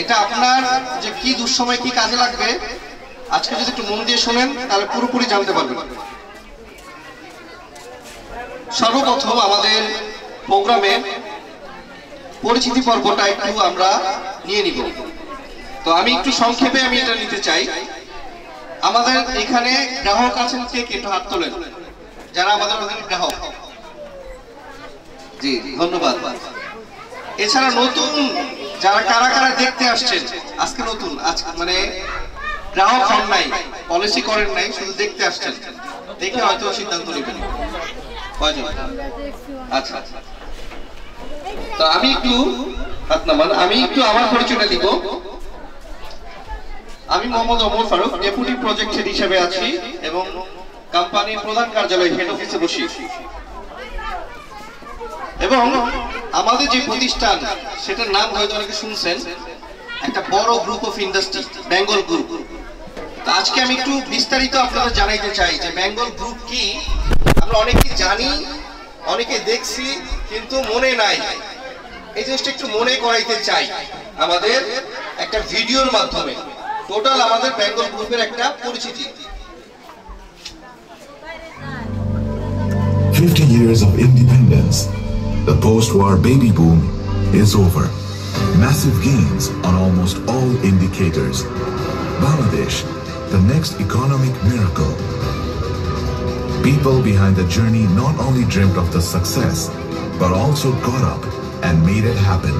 এটা আপনার যে কি দুঃসময় কি কাজে লাগবে আজকে যদি একটু মন দিয়ে শোনেন তাহলে পুরোপুরি জানতে পারবেন। সর্বপ্রথম আমাদের প্রোগ্রামে পরিচিতি পর্বটা একটু আমরা নিয়ে নিব। তো আমি একটু সংক্ষেপে আমি এটা নিতে চাই। আমাদের এখানে গ্রাহক আছেন কে কে? একটু হাত তোলেন যারা আমাদের গ্রাহক। জি ধন্যবাদ। এছাড়া নতুন যারা কারা কারা দেখতে আসছেন আজকে নতুন, আজকে মানে গ্রাহক হন নাই, পলিসি করেন নাই, শুধু দেখতে আসছেন, দেখে হয়তো সিদ্ধান্ত নেবেন কয়জন? আচ্ছা তো আমি একটু আমার পরিচয়টা দিব। আমি Mohammad Omar Farooq, deputy project head হিসেবে আছি এবং কোম্পানির প্রধান কার্যালয় হেড অফিসে বসি। এবং আমাদের যে প্রতিষ্ঠান সেটার নাম হয়তো অনেকে শুনছেন, একটা বড় group of industry Bengal group. তো আজকে আমি একটু বিস্তারিত আপনাদের জানাইতে চাই যে বেঙ্গল গ্রুপ কি। আমরা অনেকে জানি, অনেকে দেখছি, কিন্তু মনে নাই। এই জিনিসটা একটু মনে করাইতে চাই আমাদের একটা ভিডিওর মাধ্যমে। টোটাল আমাদের বেঙ্গল গ্রুপের একটা পরিচিতি। 50 years of independence. The post-war baby boom is over. Massive gains on almost all indicators. Bangladesh, the next economic miracle. People behind the journey not only dreamt of the success, but also got up and made it happen.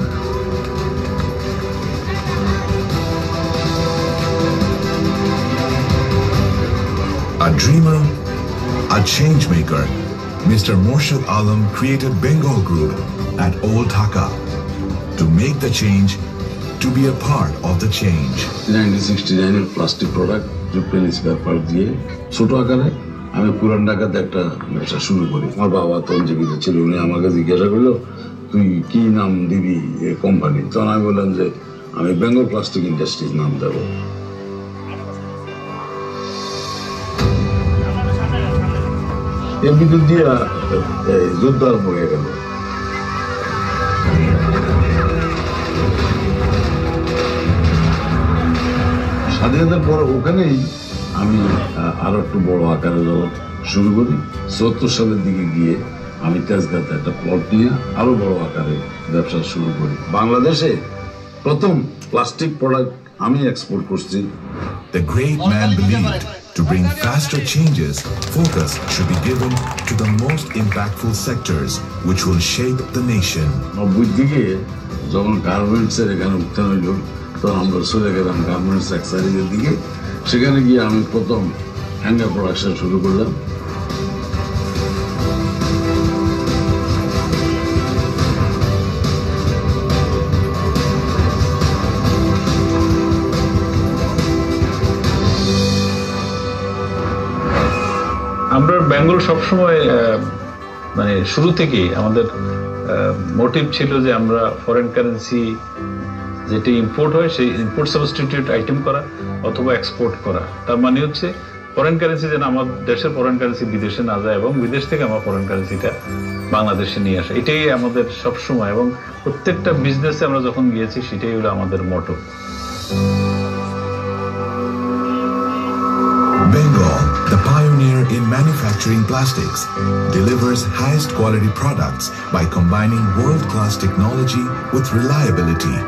A dreamer, a change maker, Mr. Morshad Alam created Bengal Group at Old Dhaka to make the change, to be a part of the change. 1969 plastic product জুপেলিস ব্যাপার দিয়ে ছোট আকারে আমি পুরান ঢাকাতে একটা ব্যবসা শুরু করি। আমার বাবা তখন জীবিত ছিল, উনি আমাকে জিজ্ঞাসা করলো তুই কি নাম দিবি কোম্পানি? তখন আমি বললাম যে আমি বেঙ্গল প্লাস্টিক ইন্ডাস্ট্রিজ নাম দেবো। এর ভিতর দিয়ে যুদ্ধ আরম্ভ হয়ে গেল। স্বাধীনতার পর ওখানেই আমি আরো একটু বড় আকারে শুরু করি। ৭০ সালের দিকে গিয়ে আমি তেজগাঁতে একটা প্লট নিয়ে আরো বড় আকারে ব্যবসা শুরু করি। বাংলাদেশে প্রথম প্লাস্টিক প্রোডাক্ট আমি এক্সপোর্ট করছি। The great man believed to bring faster changes, focus should be given to the most impactful sectors which will shape the nation. ৯০ দিকে যখন গার্মেন্টসের এখানে উত্থান হইল তখন আমরা চলে গেলাম গার্মেন্টস এক্সাইজের দিকে। সেখানে গিয়ে আমি প্রথম হ্যাঙ্গার প্রোডাকশন শুরু করলাম। আমরা বেঙ্গল সবসময় মানে শুরু থেকেই আমাদের মোটিভ ছিল যে আমরা ফরেন কারেন্সি যেটি ইম্পোর্ট হয় সেই ইম্পোর্ট সাবস্টিটিউট আইটেম করা অথবা এক্সপোর্ট করা। তার মানে হচ্ছে ফরেন কারেন্সি যেন আমাদের দেশের ফরেন কারেন্সি বিদেশে না যায় এবং বিদেশ থেকে আমরা ফরেন কারেন্সিটা বাংলাদেশে নিয়ে আসা, এটাই আমাদের সবসময় এবং প্রত্যেকটা বিজনেসে আমরা যখন গিয়েছি সেটাই হলো আমাদের মোটো। Bengal, the pioneer in manufacturing plastics, delivers highest quality products by combining world-class technology with reliability.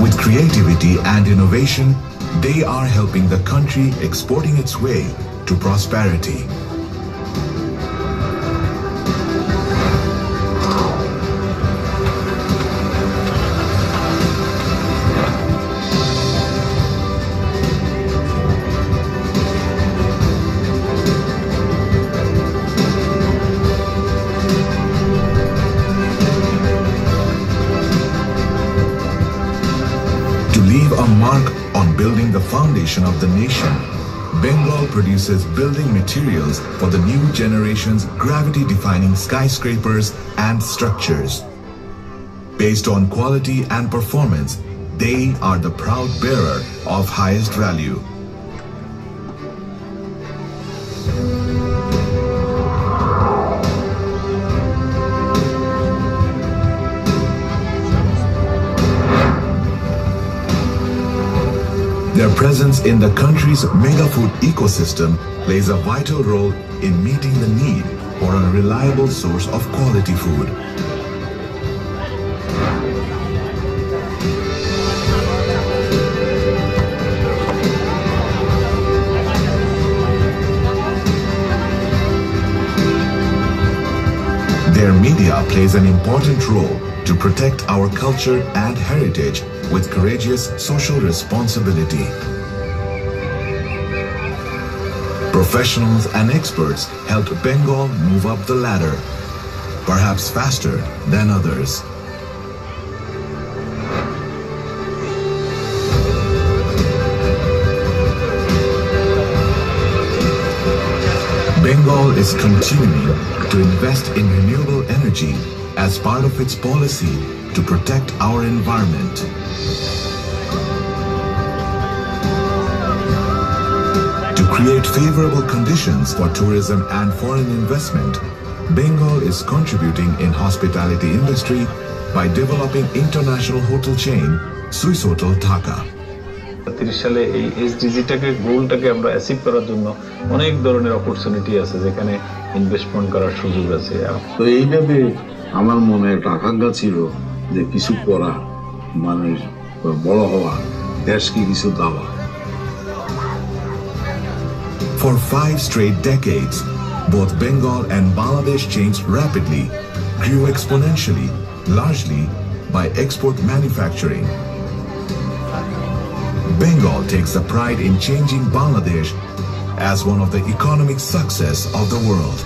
With creativity and innovation, they are helping the country exporting its way to prosperity. To leave a mark on building the foundation of the nation, Bengal produces building materials for the new generation's gravity-defying skyscrapers and structures. Based on quality and performance, they are the proud bearer of highest value. Their presence in the country's mega-food ecosystem plays a vital role in meeting the need for a reliable source of quality food. Their media plays an important role to protect our culture and heritage with courageous social responsibility. Professionals and experts helped Bengal move up the ladder, perhaps faster than others. Bengal is continuing to invest in renewable energy as part of its policy to protect our environment. To create favorable conditions for tourism and foreign investment, Bengal is contributing in hospitality industry by developing international hotel chain Swissotel Dhaka. 30 সালে এই এসডিজিটাকে গোলটাকে আমরা achieve করার জন্য অনেক ধরনের opportunity আছে যেখানে investment করার সুযোগ আছে। তো এইভাবে আমার মনে একটা আকাঙ্ক্ষা ছিল যে কিছু করা, মানে বড় হওয়া, দেশকে কিছু দেওয়া। For 5 straight decades, both Bengal and Bangladesh changed rapidly, grew exponentially, largely by export manufacturing. Bengal takes the pride in changing Bangladesh as one of the economic success of the world.